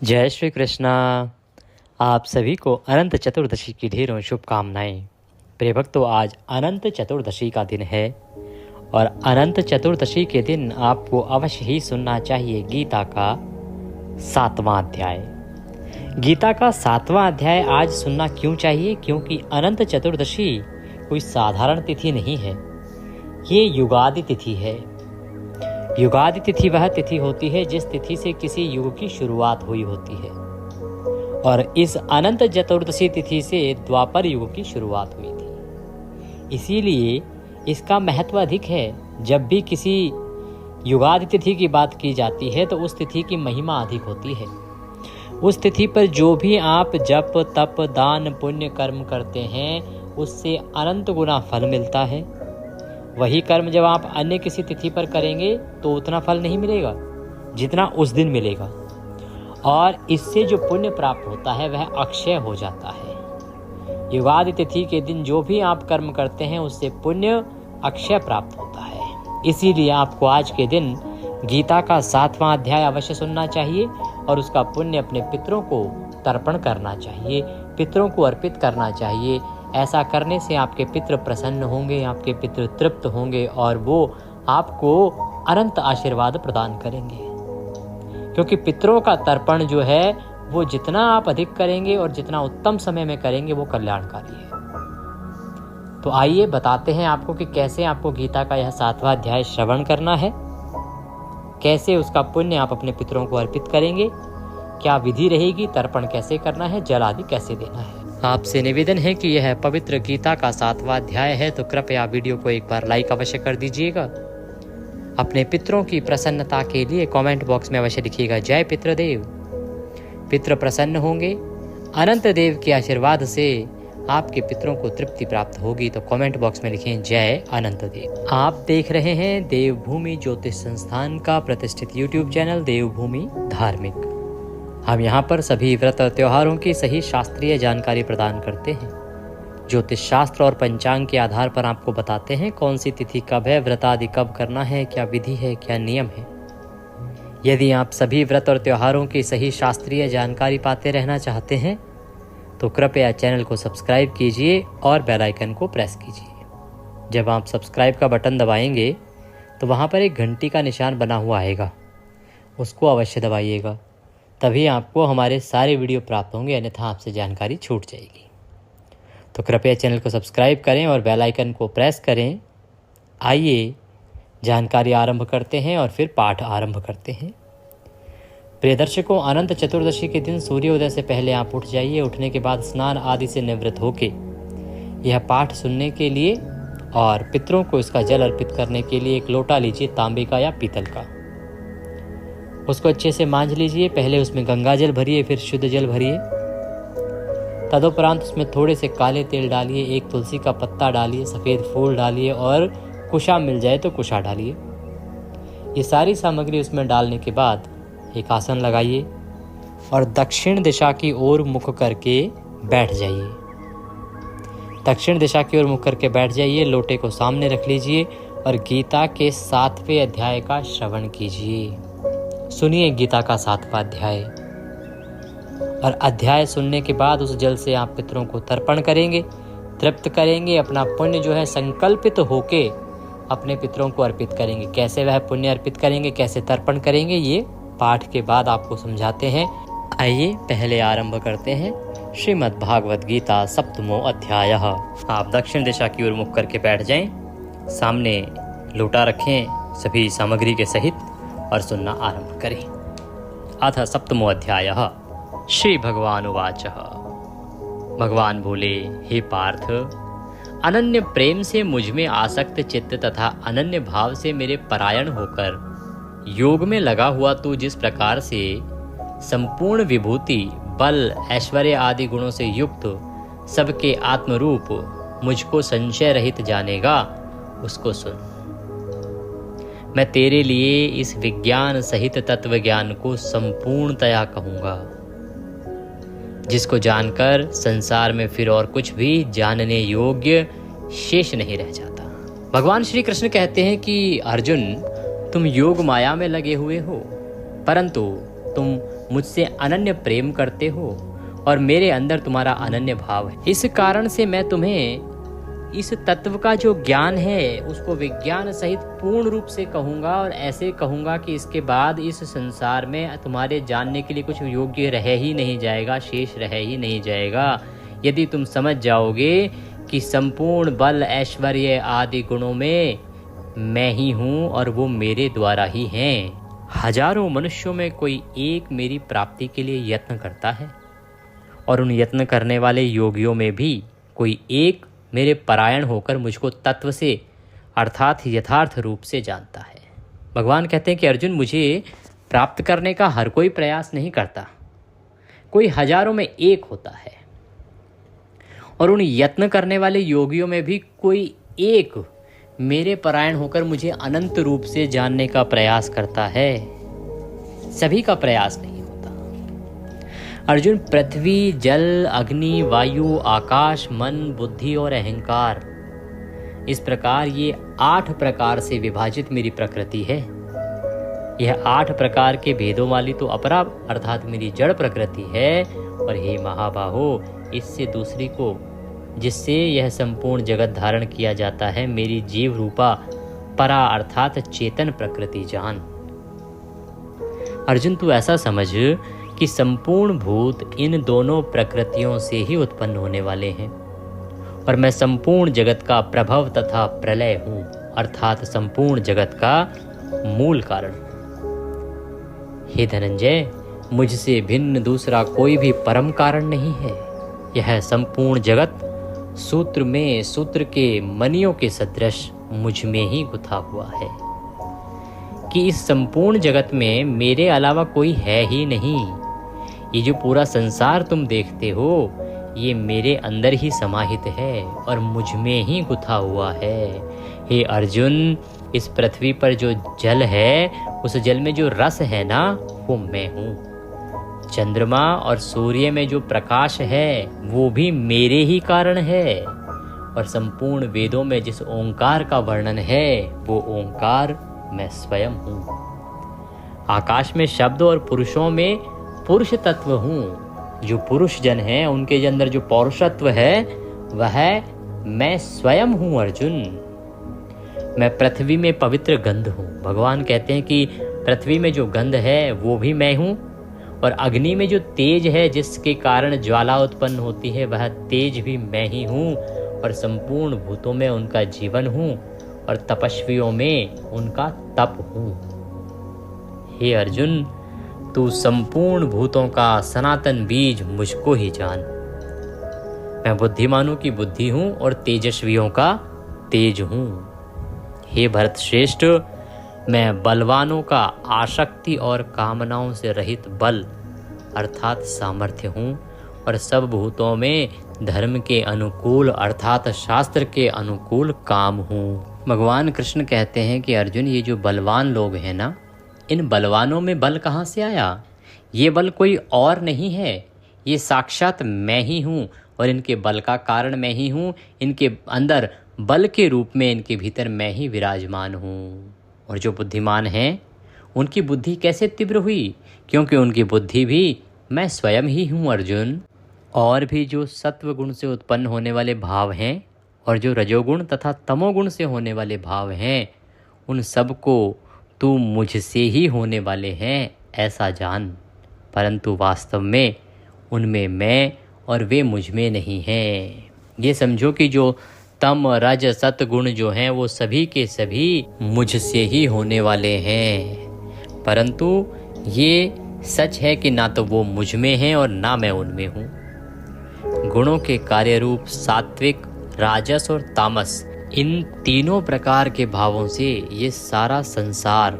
जय श्री कृष्णा। आप सभी को अनंत चतुर्दशी की ढेरों शुभकामनाएं। प्रिय भक्तों, आज अनंत चतुर्दशी का दिन है और अनंत चतुर्दशी के दिन आपको अवश्य ही सुनना चाहिए गीता का 7वां अध्याय। गीता का 7वां अध्याय आज सुनना क्यों चाहिए? क्योंकि अनंत चतुर्दशी कोई साधारण तिथि नहीं है, ये युगादि तिथि है। युगादि तिथि वह तिथि होती है जिस तिथि से किसी युग की शुरुआत हुई होती है, और इस अनंत चतुर्दशी तिथि से द्वापर युग की शुरुआत हुई थी। इसीलिए इसका महत्व अधिक है। जब भी किसी युगादि तिथि की बात की जाती है तो उस तिथि की महिमा अधिक होती है। उस तिथि पर जो भी आप जप तप दान पुण्य कर्म करते हैं उससे अनंत गुना फल मिलता है। वही कर्म जब आप अन्य किसी तिथि पर करेंगे तो उतना फल नहीं मिलेगा जितना उस दिन मिलेगा, और इससे जो पुण्य प्राप्त होता है वह अक्षय हो जाता है। युगादि तिथि के दिन जो भी आप कर्म करते हैं उससे पुण्य अक्षय प्राप्त होता है। इसीलिए आपको आज के दिन गीता का 7वां अध्याय अवश्य सुनना चाहिए और उसका पुण्य अपने पितरों को तर्पण करना चाहिए, पितरों को अर्पित करना चाहिए। ऐसा करने से आपके पितृ प्रसन्न होंगे, आपके पितृ तृप्त होंगे और वो आपको अनंत आशीर्वाद प्रदान करेंगे। क्योंकि पितरों का तर्पण जो है वो जितना आप अधिक करेंगे और जितना उत्तम समय में करेंगे वो कल्याणकारी है। तो आइए बताते हैं आपको कि कैसे आपको गीता का यह 7वां अध्याय श्रवण करना है, कैसे उसका पुण्य आप अपने पितरों को अर्पित करेंगे, क्या विधि रहेगी, तर्पण कैसे करना है, जल आदि कैसे देना है। आपसे निवेदन है कि यह पवित्र गीता का 7वां अध्याय है तो कृपया वीडियो को एक बार लाइक अवश्य कर दीजिएगा। अपने पितरों की प्रसन्नता के लिए कमेंट बॉक्स में अवश्य लिखिएगा जय पितृदेव। पितृ प्रसन्न होंगे, अनंत देव के आशीर्वाद से आपके पितरों को तृप्ति प्राप्त होगी। तो कमेंट बॉक्स में लिखें जय अनंत देव। आप देख रहे हैं देवभूमि ज्योतिष संस्थान का प्रतिष्ठित यूट्यूब चैनल देवभूमि धार्मिक। हम यहाँ पर सभी व्रत और त्योहारों की सही शास्त्रीय जानकारी प्रदान करते हैं। ज्योतिष शास्त्र और पंचांग के आधार पर आपको बताते हैं कौन सी तिथि कब है, व्रत आदि कब करना है, क्या विधि है, क्या नियम है। यदि आप सभी व्रत और त्योहारों की सही शास्त्रीय जानकारी पाते रहना चाहते हैं तो कृपया चैनल को सब्सक्राइब कीजिए और बेल आइकन को प्रेस कीजिए। जब आप सब्सक्राइब का बटन दबाएंगे तो वहाँ पर एक घंटी का निशान बना हुआ आएगा, उसको अवश्य दबाइएगा, तभी आपको हमारे सारे वीडियो प्राप्त होंगे, अन्यथा आपसे जानकारी छूट जाएगी। तो कृपया चैनल को सब्सक्राइब करें और बेल आइकन को प्रेस करें। आइए जानकारी आरंभ करते हैं और फिर पाठ आरंभ करते हैं। प्रिय दर्शकों, अनंत चतुर्दशी के दिन सूर्योदय से पहले आप उठ जाइए। उठने के बाद स्नान आदि से निवृत्त होके यह पाठ सुनने के लिए और पितरों को इसका जल अर्पित करने के लिए एक लोटा लीजिए, तांबे का या पीतल का। उसको अच्छे से मांझ लीजिए। पहले उसमें गंगा जल भरिए, फिर शुद्ध जल भरिए। तदुपरांत उसमें थोड़े से काले तेल डालिए, एक तुलसी का पत्ता डालिए, सफ़ेद फूल डालिए और कुशा मिल जाए तो कुशा डालिए। ये सारी सामग्री उसमें डालने के बाद एक आसन लगाइए और दक्षिण दिशा की ओर मुख करके बैठ जाइए। दक्षिण दिशा की ओर मुख करके बैठ जाइए। लोटे को सामने रख लीजिए और गीता के 7वें अध्याय का श्रवण कीजिए। सुनिए गीता का 7वां अध्याय, और अध्याय सुनने के बाद उस जल से आप पितरों को तर्पण करेंगे, तृप्त करेंगे। अपना पुण्य जो है संकल्पित होके अपने पितरों को अर्पित करेंगे। कैसे वह पुण्य अर्पित करेंगे, कैसे तर्पण करेंगे, ये पाठ के बाद आपको समझाते हैं। आइए पहले आरंभ करते हैं श्रीमद् भागवत गीता 7वां अध्याय। आप दक्षिण दिशा की ओर मुख करके बैठ जाएं, सामने लोटा रखें सभी सामग्री के सहित और सुनना आरंभ करें। अथ 7वां अध्याय। श्री भगवान उवाच। भगवान बोले, हे पार्थ, अनन्य प्रेम से मुझ में आसक्त चित्त तथा अनन्य भाव से मेरे परायण होकर योग में लगा हुआ तू जिस प्रकार से संपूर्ण विभूति बल ऐश्वर्य आदि गुणों से युक्त सबके आत्मरूप मुझको संशय रहित जानेगा, उसको सुन। मैं तेरे लिए इस विज्ञान सहित तत्व ज्ञान को संपूर्णतया कहूंगा, जिसको जानकर संसार में फिर और कुछ भी जानने योग्य शेष नहीं रह जाता। भगवान श्री कृष्ण कहते हैं कि अर्जुन, तुम योग माया में लगे हुए हो, परंतु तुम मुझसे अनन्य प्रेम करते हो और मेरे अंदर तुम्हारा अनन्य भाव है। इस कारण से मैं तुम्हें इस तत्व का जो ज्ञान है उसको विज्ञान सहित पूर्ण रूप से कहूँगा, और ऐसे कहूँगा कि इसके बाद इस संसार में तुम्हारे जानने के लिए कुछ योग्य रह ही नहीं जाएगा, शेष रह ही नहीं जाएगा। यदि तुम समझ जाओगे कि संपूर्ण बल ऐश्वर्य आदि गुणों में मैं ही हूँ और वो मेरे द्वारा ही हैं। हजारों मनुष्यों में कोई एक मेरी प्राप्ति के लिए यत्न करता है, और उन यत्न करने वाले योगियों में भी कोई एक मेरे परायण होकर मुझको तत्व से अर्थात यथार्थ रूप से जानता है। भगवान कहते हैं कि अर्जुन, मुझे प्राप्त करने का हर कोई प्रयास नहीं करता, कोई हजारों में एक होता है, और उन यत्न करने वाले योगियों में भी कोई एक मेरे परायण होकर मुझे अनंत रूप से जानने का प्रयास करता है। सभी का प्रयास नहीं होता। अर्जुन, पृथ्वी, जल, अग्नि, वायु, आकाश, मन, बुद्धि और अहंकार, इस प्रकार ये 8 प्रकार से विभाजित मेरी प्रकृति है। यह 8 प्रकार के भेदों वाली तो अपरा अर्थात मेरी जड़ प्रकृति है, और हे महाबाहो, इससे दूसरी को जिससे यह संपूर्ण जगत धारण किया जाता है, मेरी जीव रूपा परा अर्थात चेतन प्रकृति जान। अर्जुन, तू ऐसा समझ कि संपूर्ण भूत इन दोनों प्रकृतियों से ही उत्पन्न होने वाले हैं, और मैं संपूर्ण जगत का प्रभव तथा प्रलय हूँ, अर्थात संपूर्ण जगत का मूल कारण। हे धनंजय, मुझसे भिन्न दूसरा कोई भी परम कारण नहीं है। यह संपूर्ण जगत सूत्र में सूत्र के मणियों के सदृश मुझ में ही गुथा हुआ है, कि इस संपूर्ण जगत में मेरे अलावा कोई है ही नहीं। ये जो पूरा संसार तुम देखते हो, ये मेरे अंदर ही समाहित है और मुझ में ही गुथा हुआ है। हे अर्जुन, इस पृथ्वी पर जो जल है, उस जल में जो रस है ना, वो मैं हूँ। चंद्रमा और सूर्य में जो प्रकाश है, वो भी मेरे ही कारण है, और संपूर्ण वेदों में जिस ओंकार का वर्णन है, वो ओंकार मैं स्वयं हूँ। आकाश में शब्द और पुरुषों में पुरुष तत्व हूँ। जो पुरुष जन है, उनके अंदर जो पौरुषत्व है, वह मैं स्वयं हूँ। अर्जुन, मैं पृथ्वी में पवित्र गंध हूँ। भगवान कहते हैं कि पृथ्वी में जो गंध है वो भी मैं हूँ, और अग्नि में जो तेज है जिसके कारण ज्वाला उत्पन्न होती है, वह तेज भी मैं ही हूँ, और संपूर्ण भूतों में उनका जीवन हूँ, और तपस्वियों में उनका तप हूँ। हे अर्जुन, तू संपूर्ण भूतों का सनातन बीज मुझको ही जान। मैं बुद्धिमानों की बुद्धि हूँ और तेजस्वियों का तेज हूँ। हे भरत श्रेष्ठ, मैं बलवानों का आसक्ति और कामनाओं से रहित बल अर्थात सामर्थ्य हूँ, और सब भूतों में धर्म के अनुकूल अर्थात शास्त्र के अनुकूल काम हूँ। भगवान कृष्ण कहते हैं कि अर्जुन, ये जो बलवान लोग हैं ना, इन बलवानों में बल कहाँ से आया? ये बल कोई और नहीं है, ये साक्षात मैं ही हूँ, और इनके बल का कारण मैं ही हूँ। इनके अंदर बल के रूप में इनके भीतर मैं ही विराजमान हूँ। और जो बुद्धिमान हैं, उनकी बुद्धि कैसे तीव्र हुई? क्योंकि उनकी बुद्धि भी मैं स्वयं ही हूँ। अर्जुन, और भी जो सत्व गुण से उत्पन्न होने वाले भाव हैं, और जो रजोगुण तथा तमोगुण से होने वाले भाव हैं, उन सब को तू मुझसे ही होने वाले हैं ऐसा जान। परंतु वास्तव में उनमें मैं और वे मुझ में नहीं हैं। ये समझो कि जो तम रज सत गुण जो हैं, वो सभी के सभी मुझसे ही होने वाले हैं। परंतु ये सच है कि ना तो वो मुझ में हैं और ना मैं उनमें हूँ। गुणों के कार्य रूप सात्विक, राजस और तामस, इन तीनों प्रकार के भावों से ये सारा संसार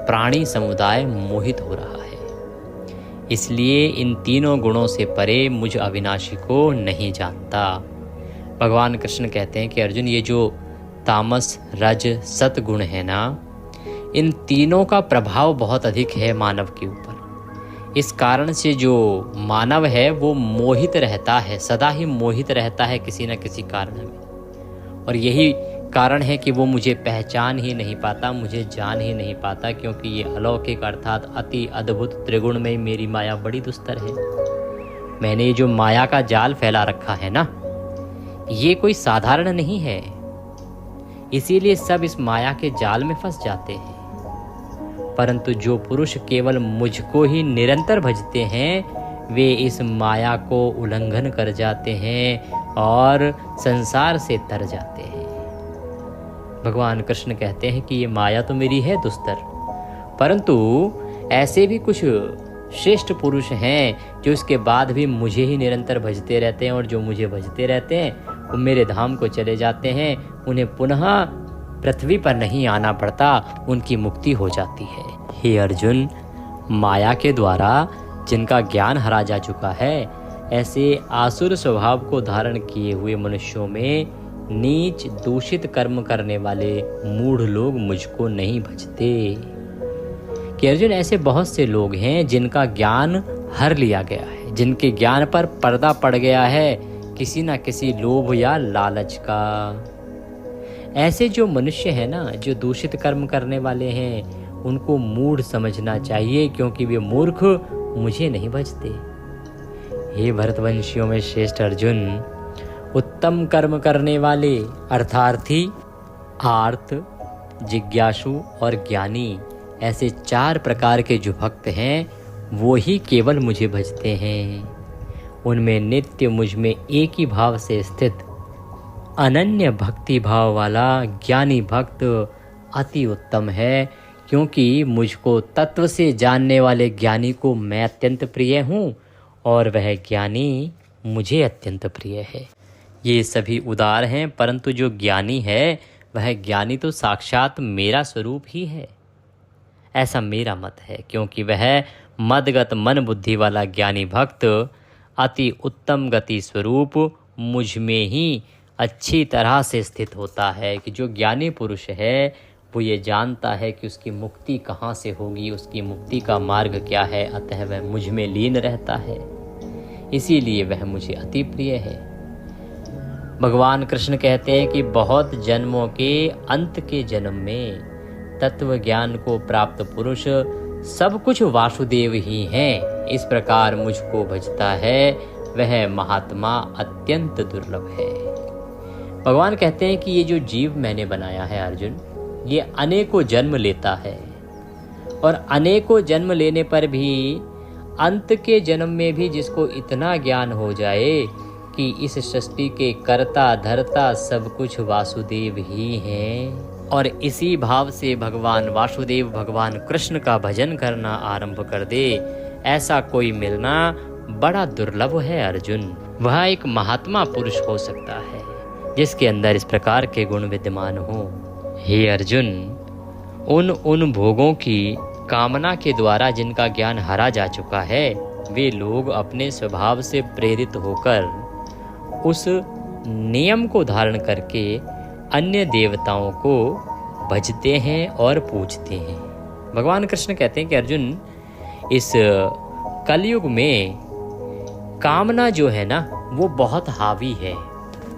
प्राणी समुदाय मोहित हो रहा है। इसलिए इन तीनों गुणों से परे मुझ अविनाशी को नहीं जानता। भगवान कृष्ण कहते हैं कि अर्जुन, ये जो तामस रज सत गुण है ना, इन तीनों का प्रभाव बहुत अधिक है मानव के ऊपर। इस कारण से जो मानव है वो मोहित रहता है, सदा ही मोहित रहता है किसी न किसी कारण में। और यही कारण है कि वो मुझे पहचान ही नहीं पाता, मुझे जान ही नहीं पाता, क्योंकि ये अलौकिक अर्थात अति अद्भुत त्रिगुण में मेरी माया बड़ी दुस्तर है। मैंने ये जो माया का जाल फैला रखा है ना, ये कोई साधारण नहीं है। इसीलिए सब इस माया के जाल में फंस जाते हैं। परंतु जो पुरुष केवल मुझको ही निरंतर भजते हैं, वे इस माया को उल्लंघन कर जाते हैं और संसार से तर जाते हैं। भगवान कृष्ण कहते हैं कि ये माया तो मेरी है दुस्तर, परंतु ऐसे भी कुछ श्रेष्ठ पुरुष हैं जो इसके बाद भी मुझे ही निरंतर भजते रहते हैं, और जो मुझे भजते रहते हैं वो मेरे धाम को चले जाते हैं। उन्हें पुनः पृथ्वी पर नहीं आना पड़ता, उनकी मुक्ति हो जाती है। हे अर्जुन, माया के द्वारा जिनका ज्ञान हरा जा चुका है, ऐसे आसुर स्वभाव को धारण किए हुए मनुष्यों में नीच दूषित कर्म करने वाले मूढ़ लोग मुझको नहीं भजते। कि अर्जुन, ऐसे बहुत से लोग हैं जिनका ज्ञान हर लिया गया है, जिनके ज्ञान पर पर्दा पड़ गया है किसी न किसी लोभ या लालच का। ऐसे जो मनुष्य हैं ना, जो दूषित कर्म करने वाले हैं, उनको मूढ़ समझना चाहिए, क्योंकि वे मूर्ख मुझे नहीं भजते। हे भरतवंशियों में श्रेष्ठ अर्जुन, उत्तम कर्म करने वाले अर्थार्थी, आर्त, जिज्ञासु और ज्ञानी, ऐसे 4 प्रकार के जो भक्त हैं, वो ही केवल मुझे भजते हैं। उनमें नित्य मुझ में एक ही भाव से स्थित अनन्य भक्ति भाव वाला ज्ञानी भक्त अति उत्तम है, क्योंकि मुझको तत्व से जानने वाले ज्ञानी को मैं अत्यंत प्रिय हूँ और वह ज्ञानी मुझे अत्यंत प्रिय है। ये सभी उदार हैं, परंतु जो ज्ञानी है वह ज्ञानी तो साक्षात मेरा स्वरूप ही है, ऐसा मेरा मत है। क्योंकि वह मदगत मन बुद्धि वाला ज्ञानी भक्त अति उत्तम गति स्वरूप मुझ में ही अच्छी तरह से स्थित होता है। कि जो ज्ञानी पुरुष है वो ये जानता है कि उसकी मुक्ति कहाँ से होगी, उसकी मुक्ति का मार्ग क्या है, अतः वह मुझ में लीन रहता है, इसीलिए वह मुझे अति प्रिय है। भगवान कृष्ण कहते हैं कि बहुत जन्मों के अंत के जन्म में तत्व ज्ञान को प्राप्त पुरुष सब कुछ वासुदेव ही हैं, इस प्रकार मुझको भजता है, वह महात्मा अत्यंत दुर्लभ है। भगवान कहते हैं कि ये जो जीव मैंने बनाया है अर्जुन, ये अनेकों जन्म लेता है, और अनेकों जन्म लेने पर भी अंत के जन्म में भी जिसको इतना ज्ञान हो जाए कि इस सृष्टि के कर्ता धर्ता सब कुछ वासुदेव ही हैं, और इसी भाव से भगवान वासुदेव भगवान कृष्ण का भजन करना आरंभ कर दे, ऐसा कोई मिलना बड़ा दुर्लभ है अर्जुन। वह एक महात्मा पुरुष हो सकता है जिसके अंदर इस प्रकार के गुण विद्यमान हो। हे अर्जुन, उन भोगों की कामना के द्वारा जिनका ज्ञान हरा जा चुका है, वे लोग अपने स्वभाव से प्रेरित होकर उस नियम को धारण करके अन्य देवताओं को भजते हैं और पूजते हैं। भगवान कृष्ण कहते हैं कि अर्जुन, इस कलयुग में कामना जो है ना, वो बहुत हावी है।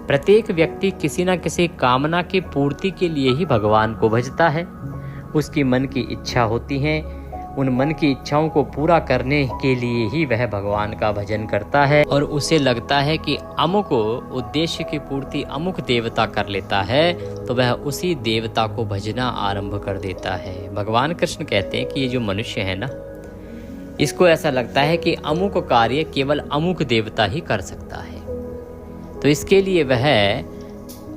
प्रत्येक व्यक्ति किसी न किसी कामना की पूर्ति के लिए ही भगवान को भजता है। उसकी मन की इच्छा होती है, उन मन की इच्छाओं को पूरा करने के लिए ही वह भगवान का भजन करता है, और उसे लगता है कि अमुक उद्देश्य की पूर्ति अमुक देवता कर लेता है, तो वह उसी देवता को भजना आरंभ कर देता है। भगवान कृष्ण कहते हैं कि ये जो मनुष्य है ना, इसको ऐसा लगता है कि अमुक कार्य केवल अमुक देवता ही कर सकता है, तो इसके लिए वह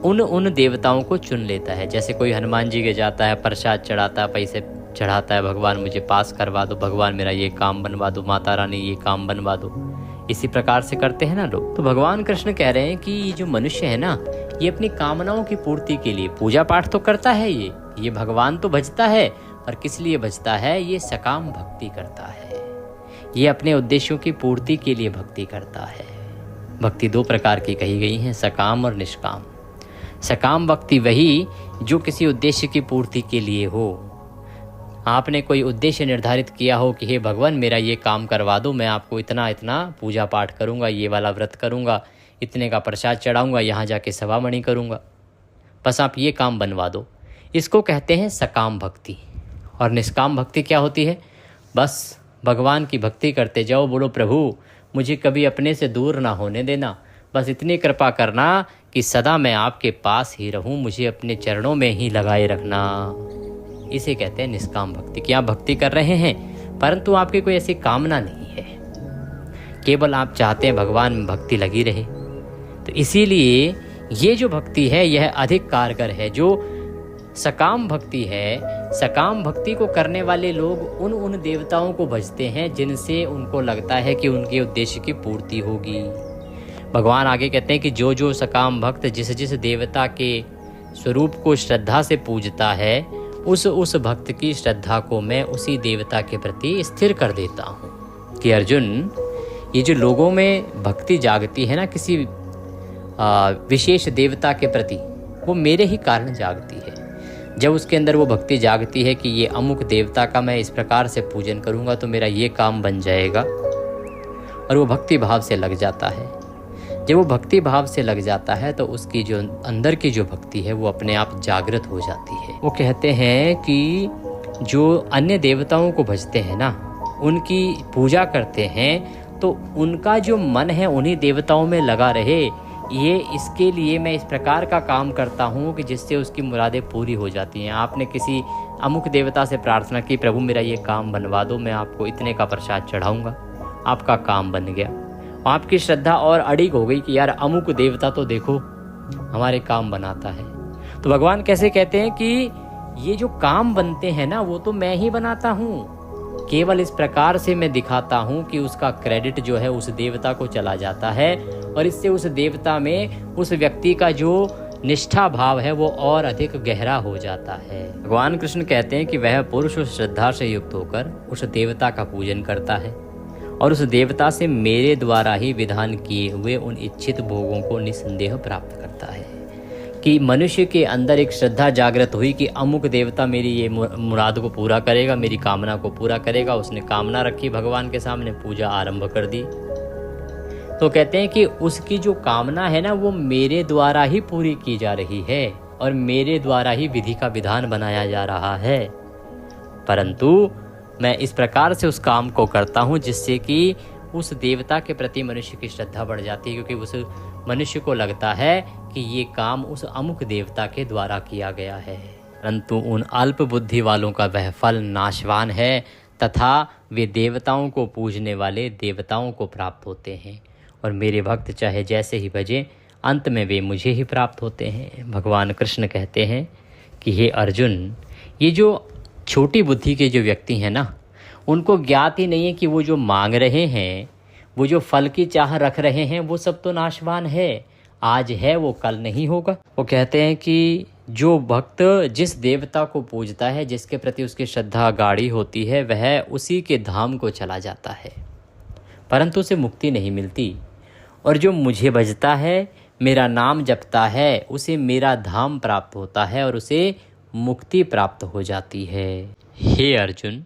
उन देवताओं को चुन लेता है। जैसे कोई हनुमान जी के जाता है, प्रसाद चढ़ाता है, पैसे चढ़ाता है, भगवान मुझे पास करवा दो, भगवान मेरा ये काम बनवा दो, माता रानी ये काम बनवा दो, इसी प्रकार से करते हैं ना लोग। तो भगवान कृष्ण कह रहे हैं कि ये जो मनुष्य है ना, ये अपनी कामनाओं की पूर्ति के लिए पूजा पाठ तो करता है, ये भगवान तो भजता है, और किस लिए भजता है? ये सकाम भक्ति करता है, ये अपने उद्देश्यों की पूर्ति के लिए भक्ति करता है। भक्ति 2 प्रकार की कही गई हैं, सकाम और निष्काम। सकाम भक्ति वही जो किसी उद्देश्य की पूर्ति के लिए हो। आपने कोई उद्देश्य निर्धारित किया हो कि हे भगवान मेरा ये काम करवा दो, मैं आपको इतना इतना पूजा पाठ करूंगा, ये वाला व्रत करूंगा, इतने का प्रसाद चढ़ाऊंगा, यहाँ जाके सवामणि करूंगा। बस आप ये काम बनवा दो। इसको कहते हैं सकाम भक्ति। और निष्काम भक्ति क्या होती है? बस भगवान की भक्ति करते जाओ, बोलो प्रभु मुझे कभी अपने से दूर ना होने देना, बस इतनी कृपा करना कि सदा मैं आपके पास ही रहूं, मुझे अपने चरणों में ही लगाए रखना। इसे कहते हैं निष्काम भक्ति। कि आप भक्ति कर रहे हैं परंतु आपकी कोई ऐसी कामना नहीं है, केवल आप चाहते हैं भगवान में भक्ति लगी रहे। तो इसीलिए ये जो भक्ति है यह अधिक कारगर है। जो सकाम भक्ति है, सकाम भक्ति को करने वाले लोग उन देवताओं को भजते हैं जिनसे उनको लगता है कि उनके उद्देश्य की पूर्ति होगी। भगवान आगे कहते हैं कि जो जो सकाम भक्त जिस जिस देवता के स्वरूप को श्रद्धा से पूजता है, उस भक्त की श्रद्धा को मैं उसी देवता के प्रति स्थिर कर देता हूँ। कि अर्जुन, ये जो लोगों में भक्ति जागती है ना किसी विशेष देवता के प्रति, वो मेरे ही कारण जागती है। जब उसके अंदर वो भक्ति जागती है कि ये अमुक देवता का मैं इस प्रकार से पूजन करूँगा तो मेरा ये काम बन जाएगा, और वो भक्ति भाव से लग जाता है। जब वो भक्ति भाव से लग जाता है तो उसकी जो अंदर की जो भक्ति है वो अपने आप जागृत हो जाती है। वो कहते हैं कि जो अन्य देवताओं को भजते हैं ना, उनकी पूजा करते हैं, तो उनका जो मन है उन्हीं देवताओं में लगा रहे। ये इसके लिए मैं इस प्रकार का काम करता हूँ कि जिससे उसकी मुरादें पूरी हो जाती हैं। आपने किसी अमुक देवता से प्रार्थना की, प्रभु मेरा ये काम बनवा दो, मैं आपको इतने का प्रसाद चढ़ाऊँगा, आपका काम बन गया। आपकी श्रद्धा और अड़िग हो गई कि यार अमुक देवता तो देखो हमारे काम बनाता है। तो भगवान कैसे कहते हैं कि ये जो काम बनते हैं ना वो तो मैं ही बनाता हूँ, केवल इस प्रकार से मैं दिखाता हूँ कि उसका क्रेडिट जो है उस देवता को चला जाता है, और इससे उस देवता में उस व्यक्ति का जो निष्ठा भाव है वो और अधिक गहरा हो जाता है। भगवान कृष्ण कहते हैं कि वह पुरुष उस श्रद्धा से युक्त होकर उस देवता का पूजन करता है और उस देवता से मेरे द्वारा ही विधान किए हुए उन इच्छित भोगों को निसंदेह प्राप्त करता है। कि मनुष्य के अंदर एक श्रद्धा जागृत हुई कि अमुक देवता मेरी ये मुराद को पूरा करेगा, मेरी कामना को पूरा करेगा। उसने कामना रखी, भगवान के सामने पूजा आरंभ कर दी। तो कहते हैं कि उसकी जो कामना है ना वो मेरे द्वारा ही पूरी की जा रही है और मेरे द्वारा ही विधि का विधान बनाया जा रहा है, परंतु मैं इस प्रकार से उस काम को करता हूँ जिससे कि उस देवता के प्रति मनुष्य की श्रद्धा बढ़ जाती है, क्योंकि उस मनुष्य को लगता है कि ये काम उस अमुक देवता के द्वारा किया गया है। परंतु उन अल्प बुद्धि वालों का वह फल नाशवान है तथा वे देवताओं को पूजने वाले देवताओं को प्राप्त होते हैं, और मेरे भक्त चाहे जैसे ही भजें अंत में वे मुझे ही प्राप्त होते हैं। भगवान कृष्ण कहते हैं कि हे अर्जुन, ये जो छोटी बुद्धि के जो व्यक्ति हैं ना, उनको ज्ञात ही नहीं है कि वो जो मांग रहे हैं, वो जो फल की चाह रख रहे हैं, वो सब तो नाशवान है। आज है वो कल नहीं होगा। वो कहते हैं कि जो भक्त जिस देवता को पूजता है, जिसके प्रति उसकी श्रद्धा गाढ़ी होती है, वह उसी के धाम को चला जाता है, परंतु उसे मुक्ति नहीं मिलती। और जो मुझे भजता है, मेरा नाम जपता है, उसे मेरा धाम प्राप्त होता है और उसे मुक्ति प्राप्त हो जाती है। हे अर्जुन,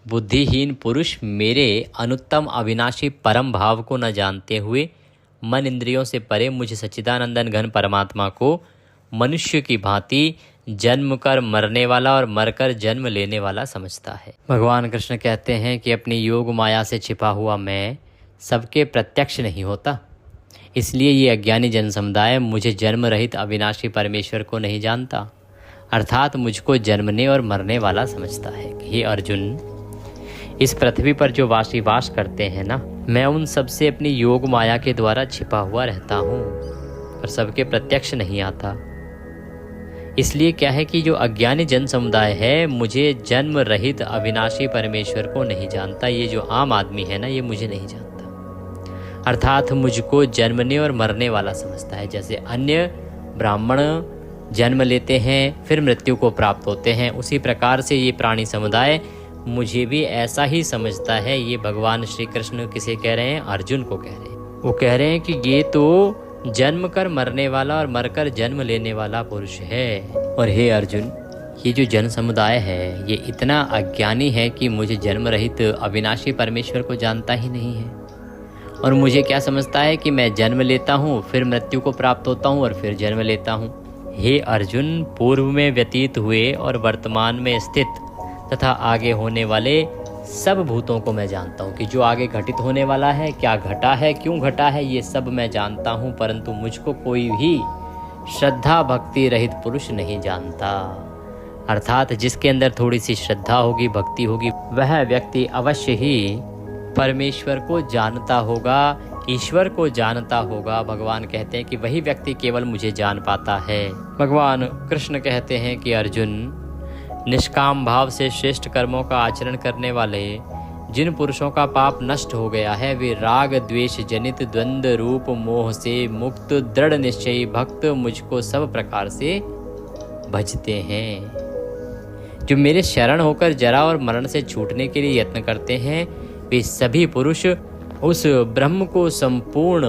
बुद्धिहीन पुरुष मेरे अनुत्तम अविनाशी परम भाव को न जानते हुए मन इंद्रियों से परे मुझे सच्चिदानंदन घन परमात्मा को मनुष्य की भांति जन्म कर मरने वाला और मरकर जन्म लेने वाला समझता है। भगवान कृष्ण कहते हैं कि अपनी योग माया से छिपा हुआ मैं सबके प्रत्यक्ष नहीं होता, इसलिए ये अज्ञानी जन समुदाय मुझे जन्म रहित अविनाशी परमेश्वर को नहीं जानता, अर्थात मुझको जन्मने और मरने वाला समझता है। हे अर्जुन, इस पृथ्वी पर जो वास करते हैं ना, मैं उन सब से अपनी योग माया के द्वारा छिपा हुआ रहता हूँ और सबके प्रत्यक्ष नहीं आता। इसलिए क्या है कि जो अज्ञानी जन समुदाय है मुझे जन्म रहित अविनाशी परमेश्वर को नहीं जानता। ये जो आम आदमी है ना, ये मुझे नहीं जानता, अर्थात मुझको जन्मने और मरने वाला समझता है। जैसे अन्य ब्राह्मण जन्म लेते हैं फिर मृत्यु को प्राप्त होते हैं, उसी प्रकार से ये प्राणी समुदाय मुझे भी ऐसा ही समझता है। ये भगवान श्री कृष्ण किसे कह रहे हैं? अर्जुन को कह रहे हैं। वो कह रहे हैं कि ये तो जन्म कर मरने वाला और मरकर जन्म लेने वाला पुरुष है। और हे अर्जुन, ये जो जन समुदाय है ये इतना अज्ञानी है कि मुझे जन्म रहित अविनाशी परमेश्वर को जानता ही नहीं है, और मुझे क्या समझता है कि मैं जन्म लेता हूँ फिर मृत्यु को प्राप्त होता हूँ और फिर जन्म लेता हूँ। हे अर्जुन, पूर्व में व्यतीत हुए और वर्तमान में स्थित तथा आगे होने वाले सब भूतों को मैं जानता हूँ कि जो आगे घटित होने वाला है, क्या घटा है, क्यों घटा है, ये सब मैं जानता हूँ, परंतु मुझको कोई भी श्रद्धा भक्ति रहित पुरुष नहीं जानता। अर्थात जिसके अंदर थोड़ी सी श्रद्धा होगी, भक्ति होगी, वह व्यक्ति अवश्य ही परमेश्वर को जानता होगा, ईश्वर को जानता होगा। भगवान कहते हैं कि वही व्यक्ति केवल मुझे जान पाता है। भगवान कृष्ण कहते हैं कि अर्जुन, निष्काम भाव से श्रेष्ठ कर्मों का आचरण करने वाले जिन पुरुषों का पाप नष्ट हो गया है, वे राग द्वेष जनित द्वंद्व रूप मोह से मुक्त दृढ़ निश्चयी भक्त मुझको सब प्रकार से भजते हैं। जो मेरे शरण होकर जरा और मरण से छूटने के लिए यत्न करते हैं, वे सभी पुरुष उस ब्रह्म को संपूर्ण,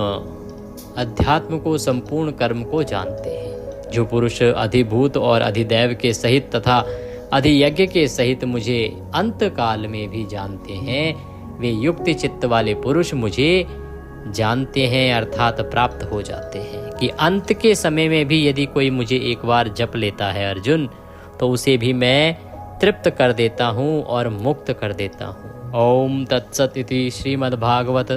अध्यात्म को, संपूर्ण कर्म को जानते हैं। जो पुरुष अधिभूत और अधिदैव के सहित तथा अधियज्ञ के सहित मुझे अंत काल में भी जानते हैं, वे युक्ति चित्त वाले पुरुष मुझे जानते हैं, अर्थात प्राप्त हो जाते हैं कि अंत के समय में भी यदि कोई मुझे एक बार जप लेता है अर्जुन, तो उसे भी मैं तृप्त कर देता हूँ और मुक्त कर देता हूँ। ओम तत्सत इति श्रीमद्भागवत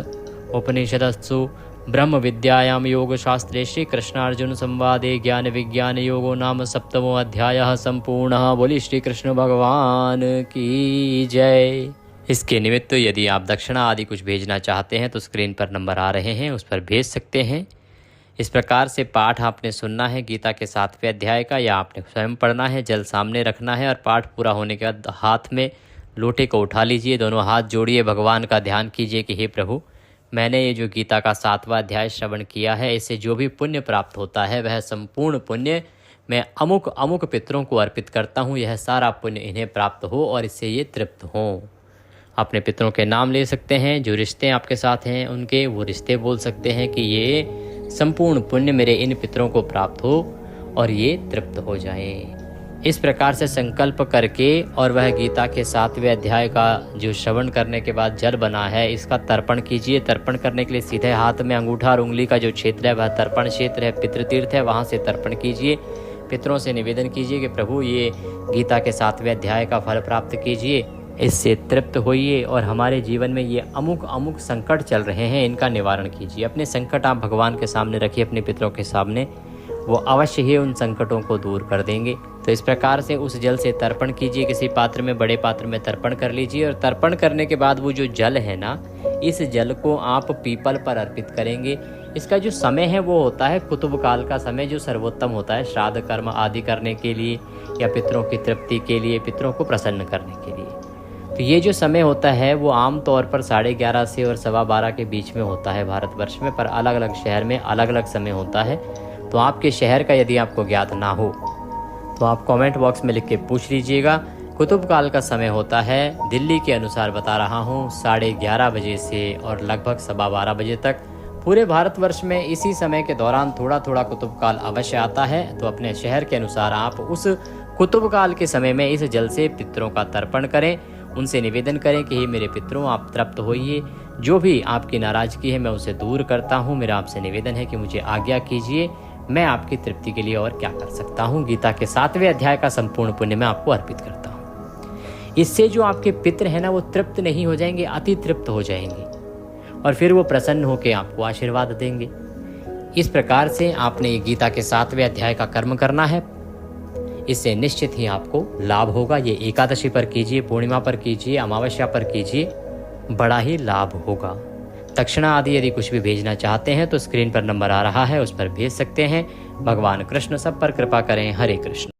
उपनिषदस्सु ब्रह्म विद्यायाम योग शास्त्रे श्री कृष्णार्जुन संवादे ज्ञान विज्ञान योगो नाम सप्तमो अध्यायः संपूर्णः। बोली श्री कृष्ण भगवान की जय। इसके निमित्त यदि आप दक्षिणा आदि कुछ भेजना चाहते हैं तो स्क्रीन पर नंबर आ रहे हैं, उस पर भेज सकते हैं। इस प्रकार से पाठ आपने सुनना है गीता के 7वें अध्याय का, या आपने स्वयं पढ़ना है, जल सामने रखना है और पाठ पूरा होने के बाद हाथ में लोटे को उठा लीजिए, दोनों हाथ जोड़िए, भगवान का ध्यान कीजिए कि हे प्रभु, मैंने ये जो गीता का 7वां अध्याय श्रवण किया है, इससे जो भी पुण्य प्राप्त होता है वह संपूर्ण पुण्य मैं अमुक अमुक पितरों को अर्पित करता हूँ। यह सारा पुण्य इन्हें प्राप्त हो और इससे ये तृप्त हों। अपने पितरों के नाम ले सकते हैं, जो रिश्ते आपके साथ हैं उनके वो रिश्ते बोल सकते हैं कि ये संपूर्ण पुण्य मेरे इन पितरों को प्राप्त हो और ये तृप्त हो जाएं। इस प्रकार से संकल्प करके और वह गीता के 7वें अध्याय का जो श्रवण करने के बाद जल बना है, इसका तर्पण कीजिए। तर्पण करने के लिए सीधे हाथ में अंगूठा और उंगली का जो क्षेत्र है वह तर्पण क्षेत्र है, पितृतीर्थ है, वहाँ से तर्पण कीजिए। पितरों से निवेदन कीजिए कि प्रभु ये गीता के 7वें अध्याय का फल प्राप्त कीजिए, इससे तृप्त होइए और हमारे जीवन में ये अमुक अमुक संकट चल रहे हैं, इनका निवारण कीजिए। अपने संकट आप भगवान के सामने रखिए, अपने पितरों के सामने, वो अवश्य ही उन संकटों को दूर कर देंगे। तो इस प्रकार से उस जल से तर्पण कीजिए, किसी पात्र में, बड़े पात्र में तर्पण कर लीजिए। और तर्पण करने के बाद वो जो जल है ना, इस जल को आप पीपल पर अर्पित करेंगे। इसका जो समय है वो होता है कुतुब काल का समय, जो सर्वोत्तम होता है श्राद्ध कर्म आदि करने के लिए या पितरों की तृप्ति के लिए, पितरों को प्रसन्न करने के लिए। तो ये जो समय होता है वो आम तौर पर 11:30 से और 12:15 के बीच में होता है भारतवर्ष में, पर अलग अलग शहर में अलग अलग समय होता है। तो आपके शहर का यदि आपको ज्ञात ना हो तो आप कमेंट बॉक्स में लिख के पूछ लीजिएगा। कुतुब काल का समय होता है, दिल्ली के अनुसार बता रहा हूँ, 11:30 बजे से और लगभग 12:15 बजे तक। पूरे भारतवर्ष में इसी समय के दौरान थोड़ा थोड़ा कुतुब काल अवश्य आता है। तो अपने शहर के अनुसार आप उस कुतुब काल के समय में इस जल से पितरों का तर्पण करें, उनसे निवेदन करें कि हे मेरे पितरों, आप तृप्त होइए, जो भी आपकी नाराज़गी है मैं उसे दूर करता हूँ। मेरा आपसे निवेदन है कि मुझे आज्ञा कीजिए, मैं आपकी तृप्ति के लिए और क्या कर सकता हूँ। गीता के 7वें अध्याय का संपूर्ण पुण्य मैं आपको अर्पित करता हूँ। इससे जो आपके पितर हैं ना, वो तृप्त नहीं हो जाएंगे, अति तृप्त हो जाएंगे और फिर वो प्रसन्न होकर आपको आशीर्वाद देंगे। इस प्रकार से आपने ये गीता के 7वें अध्याय का कर्म करना है, इससे निश्चित ही आपको लाभ होगा। ये एकादशी पर कीजिए, पूर्णिमा पर कीजिए, अमावस्या पर कीजिए, बड़ा ही लाभ होगा। दक्षिणा आदि यदि कुछ भी भेजना चाहते हैं तो स्क्रीन पर नंबर आ रहा है, उस पर भेज सकते हैं। भगवान कृष्ण सब पर कृपा करें। हरे कृष्ण।